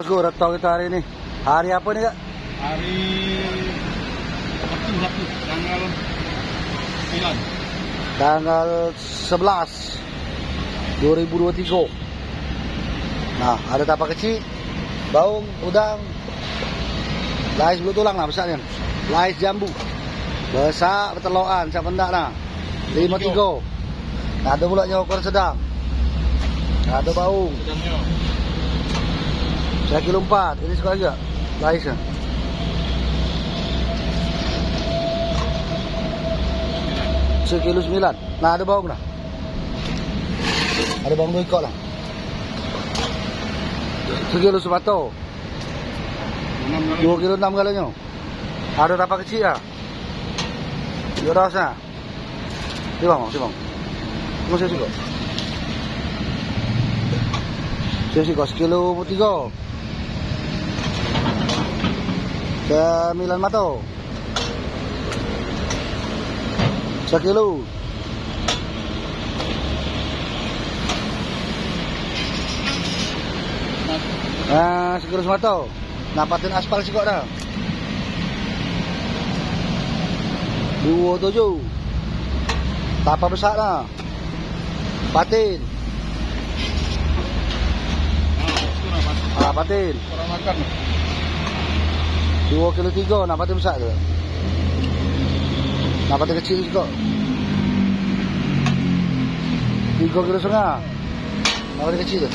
Go, datang kita hari ini. Hari apa nih, Kak? Hari Sabtu, tanggal 9. Tanggal 11 2023. Nah, ada tapak kecil, baung, udang, lais bulu tulang lah besarnya. Lais jambu. Besar beteloan, siapa enggak nah. 53. Nah, ada pula nyawa ukuran sedang. Nah, ada baung. Sedangnya 1 kilo 4. Ini suka juga laisnya. Sekilo 9. Nah, ada bawang lah. Ada bawang 2 ekor lah. Sekilo sepato. 2 kilo 6 galanya. Ada tapak kecil lah. Dia rasa. Di bang, di bang. Mau saya juga. Saya juga sekilo 3. 9 mato. 1 kilo. Nah, sekilo semato. Nampatin aspal sih kok dah. 27. Tapa besar dah. Patin. Patin. orang makan. 2 kilo 3. Nampatin besar tu. Nampatin kecil juga. 3 kilo setengah. Nampatin kecil tu.